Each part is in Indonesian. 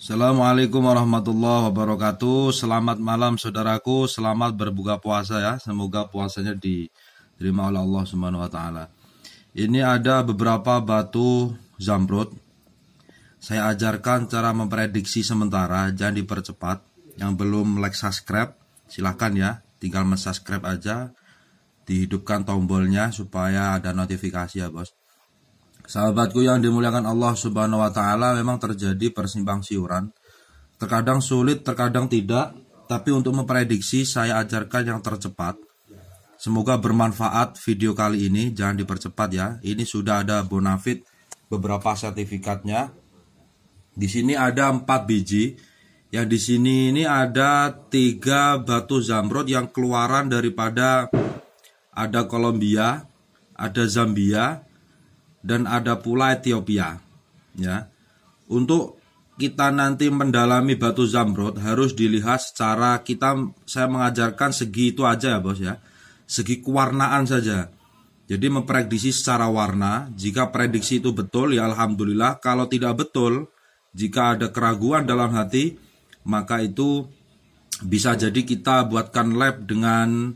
Assalamualaikum warahmatullahi wabarakatuh. Selamat malam saudaraku, selamat berbuka puasa ya. Semoga puasanya diterima oleh Allah Subhanahu wa taala. Ini ada beberapa batu zamrud. Saya ajarkan cara memprediksi sementara, jangan dipercepat. Yang belum like subscribe, silahkan ya, tinggal mensubscribe aja. Dihidupkan tombolnya supaya ada notifikasi ya bos. Sahabatku yang dimuliakan Allah Subhanahu wa taala, memang terjadi persimpang siuran. Terkadang sulit, terkadang tidak, tapi untuk memprediksi saya ajarkan yang tercepat. Semoga bermanfaat video kali ini, jangan dipercepat ya. Ini sudah ada bonafit beberapa sertifikatnya. Di sini ada 4 biji. Yang di sini ini ada 3 batu zamrud yang keluaran daripada ada Kolombia, ada Zambia, dan ada pula Ethiopia ya. Untuk kita nanti mendalami batu zamrud harus dilihat secara saya mengajarkan segi itu aja ya bos ya, segi kewarnaan saja. Jadi memprediksi secara warna. Jika prediksi itu betul ya alhamdulillah, kalau tidak betul, jika ada keraguan dalam hati, maka itu bisa jadi kita buatkan lab dengan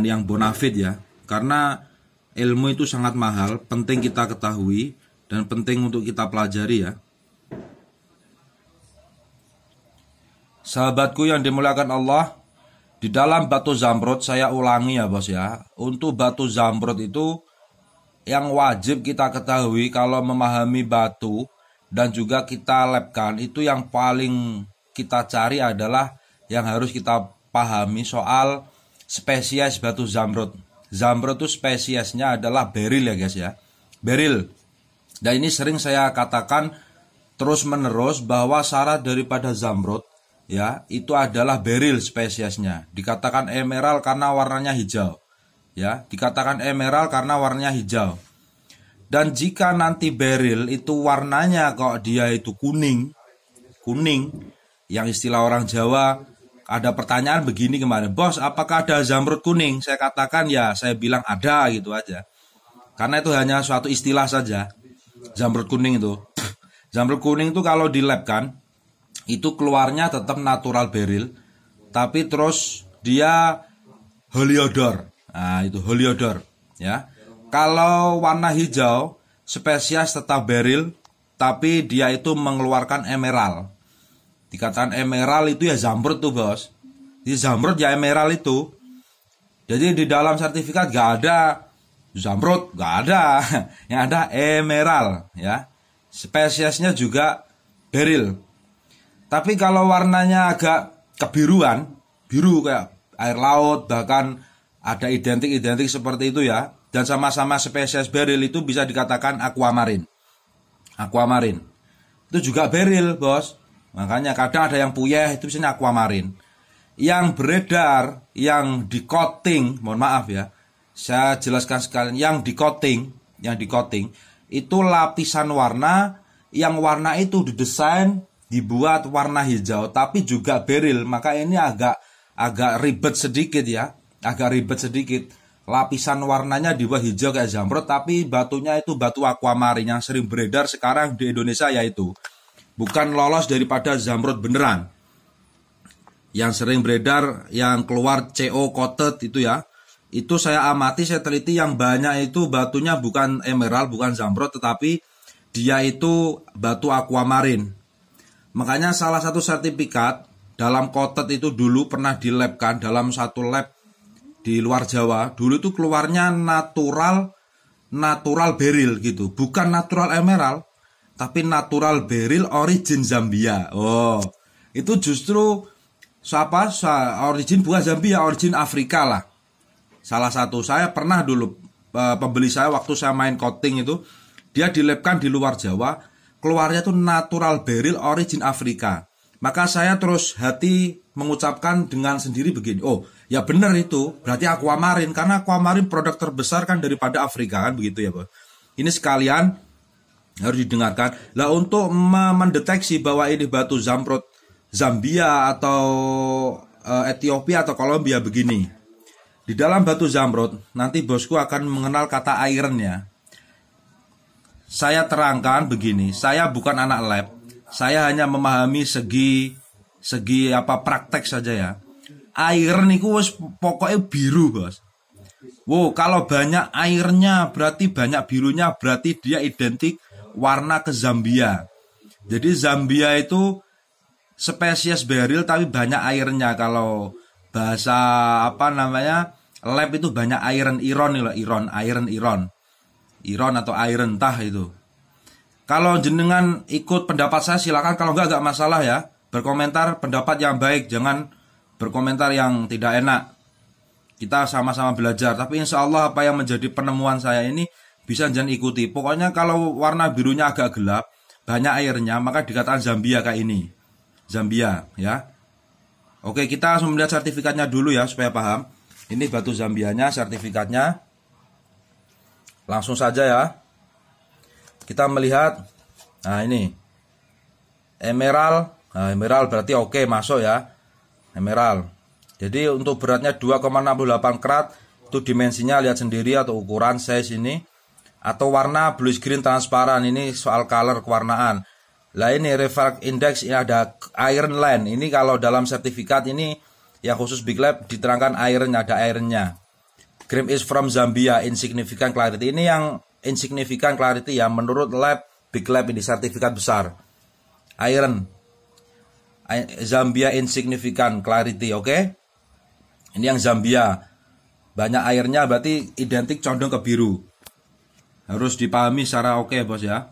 yang bonafit ya. Karena ilmu itu sangat mahal, penting kita ketahui dan penting untuk kita pelajari ya. Sahabatku yang dimuliakan Allah, di dalam batu zamrud, saya ulangi ya bos ya, untuk batu zamrud itu yang wajib kita ketahui kalau memahami batu dan juga kita labkan, itu yang paling kita cari adalah yang harus kita pahami soal spesies batu zamrud. Zamrud itu spesiesnya adalah beril ya guys ya, beril. Dan ini sering saya katakan terus menerus bahwa syarat daripada zamrud ya itu adalah beril spesiesnya. Dikatakan emerald karena warnanya hijau ya, dikatakan emerald karena warnanya hijau. Dan jika nanti beril itu warnanya kok dia itu kuning, yang istilah orang Jawa. Ada pertanyaan begini kemarin, bos apakah ada zamrud kuning? Saya katakan ya, saya bilang ada gitu aja. Karena itu hanya suatu istilah saja. Zamrud kuning itu. Zamrud kuning itu kalau dilabkan, itu keluarnya tetap natural beril. Tapi terus dia heliodor. Nah itu heliodor ya. Kalau warna hijau, spesies tetap beril, tapi dia itu mengeluarkan emerald. Dikatakan emerald itu ya zamrud tuh bos. Di zamrud ya emerald itu. Jadi di dalam sertifikat gak ada zamrud, gak ada. Yang ada emerald ya. Spesiesnya juga beril. Tapi kalau warnanya agak kebiruan, biru kayak air laut, bahkan ada identik seperti itu ya. Dan sama-sama spesies beril itu bisa dikatakan aquamarine. Aquamarine. Itu juga beril bos. Makanya kadang ada yang puyeh, itu biasanya aquamarine. Yang beredar, yang di coating, mohon maaf ya, saya jelaskan sekalian, yang di coating itu lapisan warna, yang warna itu didesain dibuat warna hijau tapi juga beril. Maka ini agak ribet sedikit ya, lapisan warnanya dibuat hijau kayak zamrud, tapi batunya itu batu aquamarine yang sering beredar sekarang di Indonesia, yaitu bukan lolos daripada zamrud beneran. Yang sering beredar, yang keluar CO coated itu ya. Itu saya amati, saya teliti yang banyak itu batunya bukan emerald, bukan zamrud, tetapi dia itu batu aquamarine. Makanya salah satu sertifikat dalam coated itu dulu pernah dilabkan dalam satu lab di luar Jawa. Dulu itu keluarnya natural beril gitu, bukan natural emerald, tapi natural beril origin Zambia. Oh, itu justru origin bukan Zambia, origin Afrika lah. Salah satu saya pernah dulu pembeli saya waktu saya main coating itu, dia dilabkan di luar Jawa, keluarnya tuh natural beril origin Afrika. Maka saya terus hati mengucapkan dengan sendiri begini, oh ya benar itu, berarti aquamarine, karena aquamarine produk terbesar kan daripada Afrika kan begitu ya bos. Ini sekalian harus didengarkan. Lah untuk mendeteksi bahwa ini batu zamrud Zambia atau Ethiopia atau Kolombia begini. Di dalam batu zamrud nanti bosku akan mengenal kata iron ya. Saya terangkan begini, saya bukan anak lab, Saya hanya memahami segi apa praktek saja ya. Iron niku wis pokoknya biru, Bos. Wow, kalau banyak airnya berarti banyak birunya, berarti dia identik warna ke Zambia. Jadi Zambia itu spesies beril tapi banyak airnya. Kalau bahasa apa namanya lab itu banyak iron atau iron tah itu. Kalau jenengan ikut pendapat saya silakan, kalau enggak masalah ya. Berkomentar pendapat yang baik, jangan berkomentar yang tidak enak. Kita sama-sama belajar. Tapi insya Allah apa yang menjadi penemuan saya ini bisa jangan ikuti. Pokoknya kalau warna birunya agak gelap, banyak airnya, maka dikatakan Zambia kayak ini. Zambia ya. Oke, kita langsung melihat sertifikatnya dulu ya supaya paham. Ini batu Zambianya, sertifikatnya. Langsung saja ya. Kita melihat. Nah ini emerald. Nah, emerald berarti oke, masuk ya. Emerald. Jadi untuk beratnya 2,68 karat. Itu dimensinya lihat sendiri atau ukuran size ini. Atau warna bluish green transparan. Ini soal color kewarnaan. Lah ini refract index, ini ada iron line. Ini kalau dalam sertifikat ini yang khusus Big Lab diterangkan iron, ada ironnya. Cream is from Zambia, insignificant clarity. Ini yang insignificant clarity ya menurut lab Big Lab ini sertifikat besar. Iron Zambia insignificant clarity, oke? Ini yang Zambia. Banyak airnya berarti identik condong ke biru. Harus dipahami secara oke, Bos ya.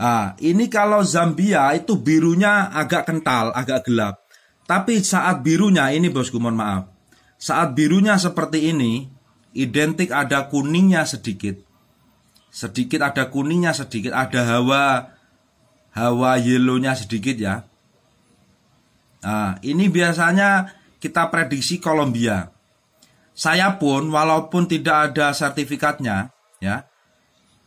Nah, ini kalau Zambia itu birunya agak kental, agak gelap. Tapi saat birunya ini, Bosku, mohon maaf. Saat birunya seperti ini, identik ada kuningnya sedikit. Sedikit ada kuningnya sedikit, ada hawa yellownya sedikit ya. Nah, ini biasanya kita prediksi Kolombia. Saya pun walaupun tidak ada sertifikatnya, ya.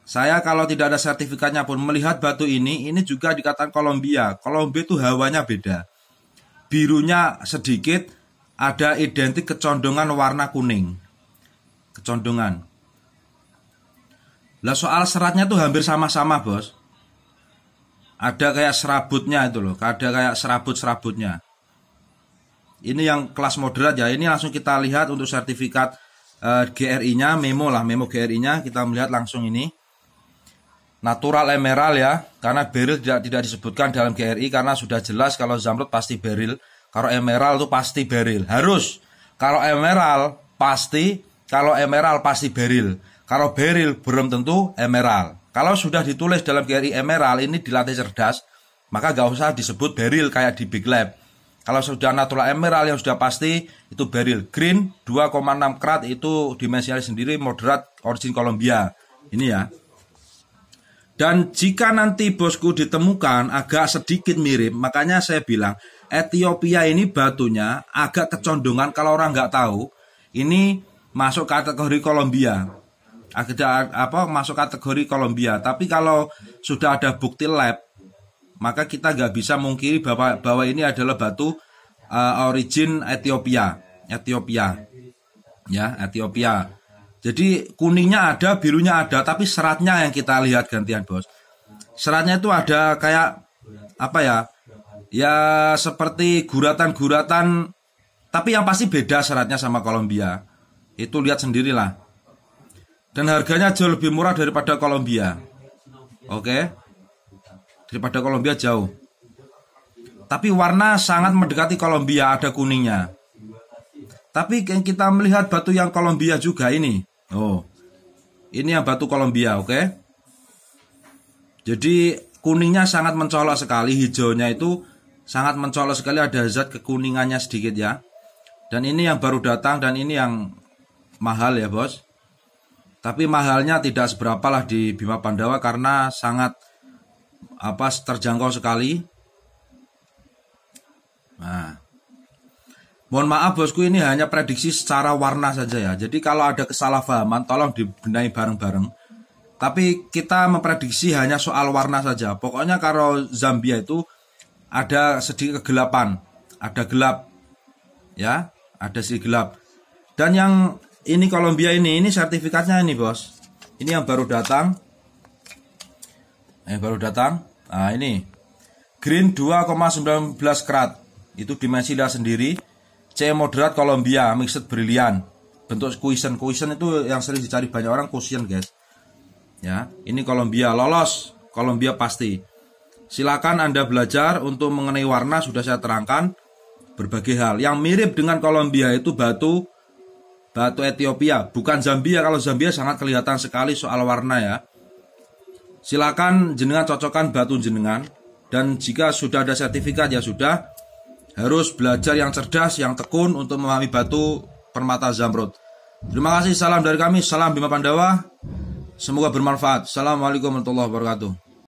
Saya kalau tidak ada sertifikatnya pun melihat batu ini juga dikatakan Kolombia. Kolombia itu hawanya beda. Birunya sedikit, ada identik kecondongan warna kuning. Kecondongan. Lah soal seratnya tuh hampir sama-sama, Bos. Ada kayak serabutnya itu loh, ada kayak serabut-serabutnya. Ini yang kelas moderat ya. Ini langsung kita lihat untuk sertifikat GRI-nya, memo GRI-nya. Kita melihat langsung ini. Natural emerald ya, karena beryl tidak disebutkan dalam GRI karena sudah jelas kalau zamrud pasti beryl. Kalau emerald itu pasti beryl. Harus. Kalau emerald pasti beryl. Kalau beryl belum tentu emerald. Kalau sudah ditulis dalam GRI emerald ini dilatih cerdas, maka gak usah disebut beryl kayak di Big Lab. Kalau sudah natural emerald yang sudah pasti itu beryl. Green 2,6 karat itu dimensinya sendiri moderat origin Kolombia. Ini ya. Dan jika nanti bosku ditemukan agak sedikit mirip, makanya saya bilang Ethiopia ini batunya agak kecondongan kalau orang nggak tahu. Ini masuk kategori Kolombia. Masuk kategori Kolombia. Tapi kalau sudah ada bukti lab, maka kita nggak bisa mungkiri bahwa ini adalah batu origin Ethiopia. Ya, Ethiopia. Jadi kuningnya ada, birunya ada, tapi seratnya yang kita lihat gantian, Bos. Seratnya itu ada kayak apa ya? Ya seperti guratan-guratan, tapi yang pasti beda seratnya sama Kolombia. Itu lihat sendirilah. Dan harganya jauh lebih murah daripada Kolombia. Oke? Daripada Kolombia jauh. Tapi warna sangat mendekati Kolombia, ada kuningnya. Tapi kita melihat batu yang Kolombia juga ini. Oh, ini yang batu Kolombia, oke? Jadi kuningnya sangat mencolok sekali, hijaunya itu sangat mencolok sekali, ada zat kekuningannya sedikit ya. Dan ini yang baru datang dan ini yang mahal ya, Bos. Tapi mahalnya tidak seberapa lah di Bima Pandawa karena sangat terjangkau sekali. Nah, mohon maaf bosku, ini hanya prediksi secara warna saja ya. Jadi kalau ada kesalahpahaman tolong dibenahi bareng-bareng. Tapi kita memprediksi hanya soal warna saja. Pokoknya kalau Zambia itu ada sedikit kegelapan, ada gelap. Ya, ada sedikit gelap. Dan yang ini Kolombia ini sertifikatnya ini, Bos. Ini yang baru datang. Baru datang. Nah, ini green 2,19 karat. Itu dimensi lihat sendiri. C moderat Columbia mixed brilian. Bentuk cushion. Cushion itu yang sering dicari banyak orang, cushion guys. Ya, ini Columbia lolos. Columbia pasti. Silakan Anda belajar untuk mengenai warna, sudah saya terangkan berbagai hal. Yang mirip dengan Columbia itu batu Ethiopia, bukan Zambia. Kalau Zambia sangat kelihatan sekali soal warna ya. Silakan jenengan cocokkan batu jenengan. Dan jika sudah ada sertifikat ya sudah. Harus belajar yang cerdas, yang tekun untuk memahami batu permata Zamrud. Terima kasih, salam dari kami, salam Bima Pandawa. Semoga bermanfaat. Assalamualaikum warahmatullahi wabarakatuh.